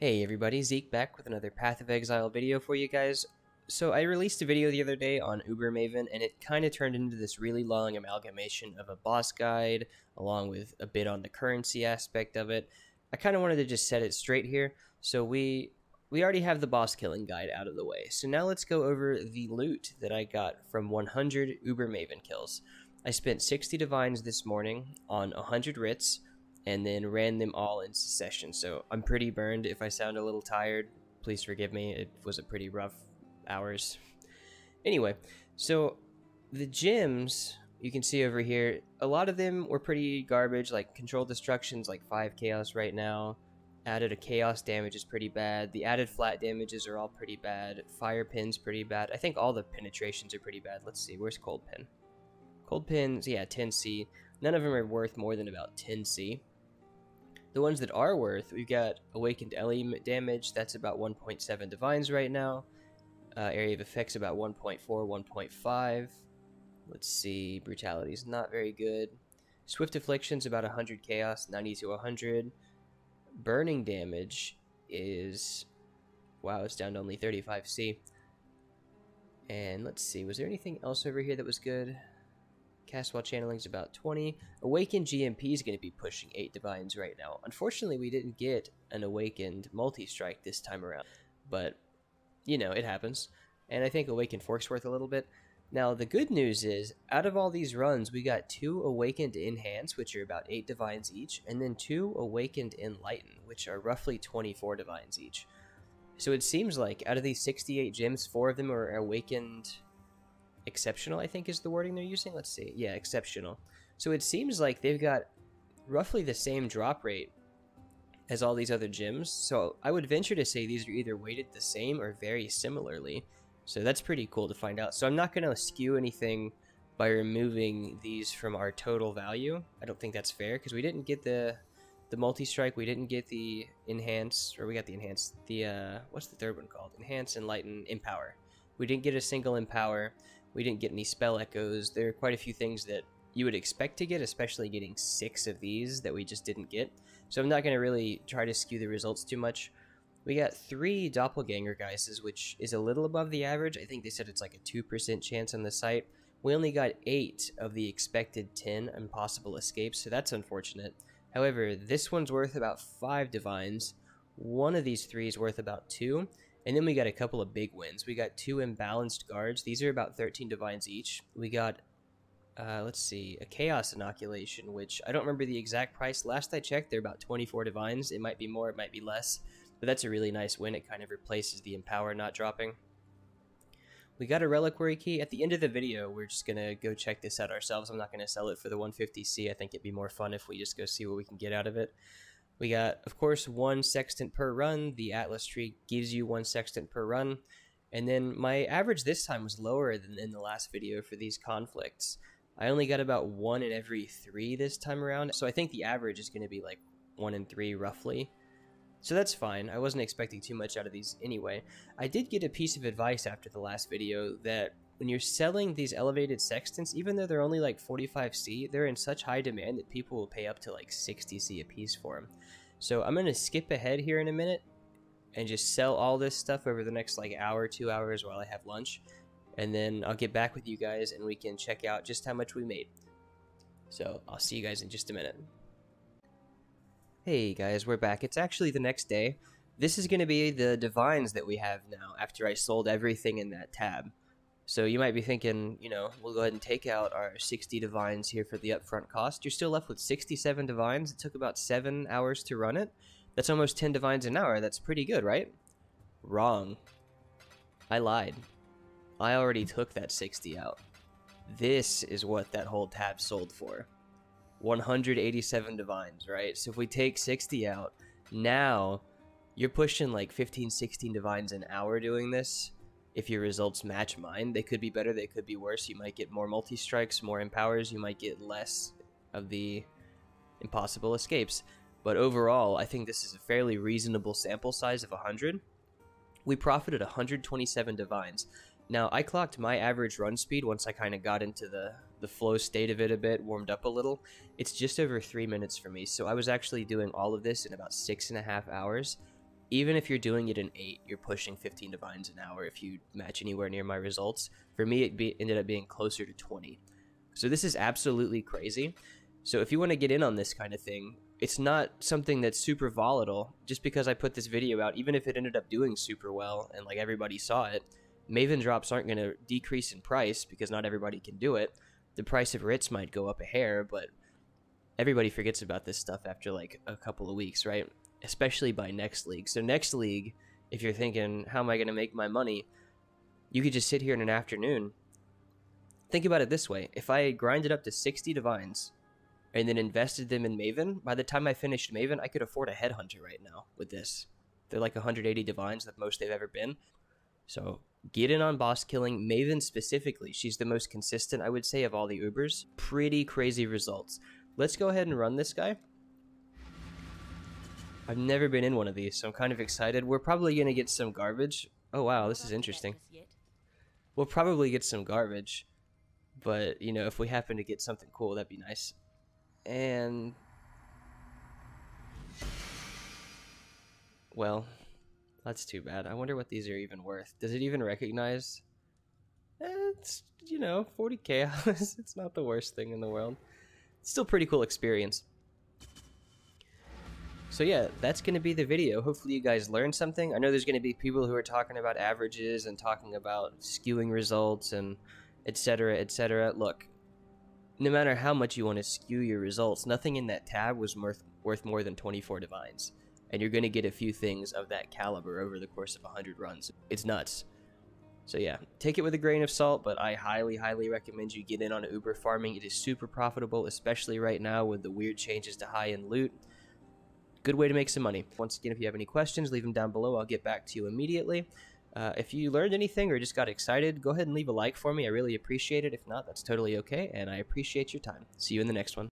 Hey everybody, Zeke back with another Path of Exile video for you guys. So I released a video the other day on Uber Maven, and it kind of turned into this really long amalgamation of a boss guide, along with a bit on the currency aspect of it. I kind of wanted to just set it straight here, so we already have the boss killing guide out of the way. So now let's go over the loot that I got from 100 Uber Maven Kills. I spent 60 divines this morning on 100 writs, and then ran them all in succession. So I'm pretty burned. If I sound a little tired, please forgive me. It was a pretty rough hours. Anyway, so the gems you can see over here, a lot of them were pretty garbage, like control destructions, like 5 chaos right now. Added a chaos damage is pretty bad. The added flat damages are all pretty bad. Fire pin's pretty bad. I think all the penetrations are pretty bad. Let's see, where's cold pin? Cold pins, yeah, 10C. None of them are worth more than about 10C. The ones that are worth, we've got Awakened Ellie damage, that's about 1.7 divines right now. Area of Effects about 1.4, 1.5. Let's see, Brutality is not very good. Swift Affliction's about 100 chaos, 90 to 100. Burning damage is, wow, it's down to only 35C. And let's see, was there anything else over here that was good? Cast while channeling is about 20. Awakened GMP is going to be pushing 8 divines right now. Unfortunately, we didn't get an Awakened multi-strike this time around. But, you know, it happens. And I think Awakened Fork's worth a little bit. Now, the good news is, out of all these runs, we got 2 Awakened Enhance, which are about 8 divines each. And then 2 Awakened Enlighten, which are roughly 24 divines each. So it seems like, out of these 68 gems, 4 of them are Awakened Exceptional, I think is the wording they're using. Let's see. Yeah, exceptional. So it seems like they've got roughly the same drop rate as all these other gems. So I would venture to say these are either weighted the same or very similarly. So that's pretty cool to find out. So I'm not going to skew anything by removing these from our total value. I don't think that's fair because we didn't get the multi-strike. We didn't get the enhance, or we got the enhance. The what's the third one called? Enhance, Enlighten, Empower. We didn't get a single Empower. We didn't get any spell echoes. There are quite a few things that you would expect to get, especially getting 6 of these that we just didn't get. So I'm not going to really try to skew the results too much. We got 3 Doppelganger Geises, which is a little above the average. I think they said it's like a 2% chance on the site. We only got 8 of the expected 10 impossible escapes, so that's unfortunate. However, this one's worth about 5 divines. One of these 3 is worth about 2. And then we got a couple of big wins. We got 2 imbalanced guards. These are about 13 divines each. We got, let's see, a chaos inoculation, which I don't remember the exact price. Last I checked, they're about 24 divines. It might be more, it might be less. But that's a really nice win. It kind of replaces the Empower not dropping. We got a Reliquary Key. At the end of the video, we're just going to go check this out ourselves. I'm not going to sell it for the 150C. I think it'd be more fun if we just go see what we can get out of it. We got, of course, 1 sextant per run. The Atlas tree gives you 1 sextant per run. And then my average this time was lower than in the last video for these conflicts. I only got about 1 in every 3 this time around. So I think the average is going to be like 1 in 3 roughly. So that's fine. I wasn't expecting too much out of these anyway. I did get a piece of advice after the last video that when you're selling these elevated sextants, even though they're only like 45C, they're in such high demand that people will pay up to like 60C a piece for them. So I'm going to skip ahead here in a minute and just sell all this stuff over the next like hour, 2 hours while I have lunch. And then I'll get back with you guys and we can check out just how much we made. So I'll see you guys in just a minute. Hey guys, we're back. It's actually the next day. This is going to be the divines that we have now after I sold everything in that tab. So you might be thinking, you know, we'll go ahead and take out our 60 divines here for the upfront cost. You're still left with 67 divines. It took about 7 hours to run it. That's almost 10 divines an hour. That's pretty good, right? Wrong. I lied. I already took that 60 out. This is what that whole tab sold for. 187 divines, right? So if we take 60 out, now you're pushing like 15, 16 divines an hour doing this. If your results match mine, they could be better, they could be worse. You might get more multi-strikes, more empowers, you might get less of the impossible escapes. But overall, I think this is a fairly reasonable sample size of 100. We profited 127 divines. Now, I clocked my average run speed once I kind of got into the flow state of it a bit, warmed up a little. It's just over 3 minutes for me, so I was actually doing all of this in about 6.5 hours. even if you're doing it in 8, you're pushing 15 divines an hour if you match anywhere near my results. For me, it ended up being closer to 20. So this is absolutely crazy. So if you want to get in on this kind of thing, it's not something that's super volatile. Just because I put this video out, even if it ended up doing super well and like everybody saw it, Maven drops aren't going to decrease in price because not everybody can do it. The price of writs might go up a hair, but everybody forgets about this stuff after like a couple of weeks, right? Especially by next league. So next league, if you're thinking, how am I going to make my money? You could just sit here in an afternoon. Think about it this way. If I grinded up to 60 divines and then invested them in Maven, by the time I finished Maven, I could afford a headhunter right now with this. They're like 180 divines, the most they've ever been. So get in on boss killing. Maven specifically, she's the most consistent, I would say, of all the Ubers. Pretty crazy results. Let's go ahead and run this guy. I've never been in one of these, so I'm kind of excited. We're probably going to get some garbage. Oh, wow, this is interesting. We'll probably get some garbage, but, you know, if we happen to get something cool, that'd be nice. And, well, that's too bad. I wonder what these are even worth. Does it even recognize? It's, you know, 40k. It's not the worst thing in the world. It's still pretty cool experience. So yeah, that's going to be the video. Hopefully you guys learned something. I know there's going to be people who are talking about averages and talking about skewing results and etc, etc. Look, no matter how much you want to skew your results, nothing in that tab was worth more than 24 divines. And you're going to get a few things of that caliber over the course of 100 runs. It's nuts. So yeah, take it with a grain of salt, but I highly, highly recommend you get in on Uber farming. It is super profitable, especially right now with the weird changes to high-end loot. Good way to make some money. Once again, if you have any questions, leave them down below. I'll get back to you immediately. If you learned anything or just got excited, go ahead and leave a like for me. I really appreciate it. If not, that's totally okay, and I appreciate your time. See you in the next one.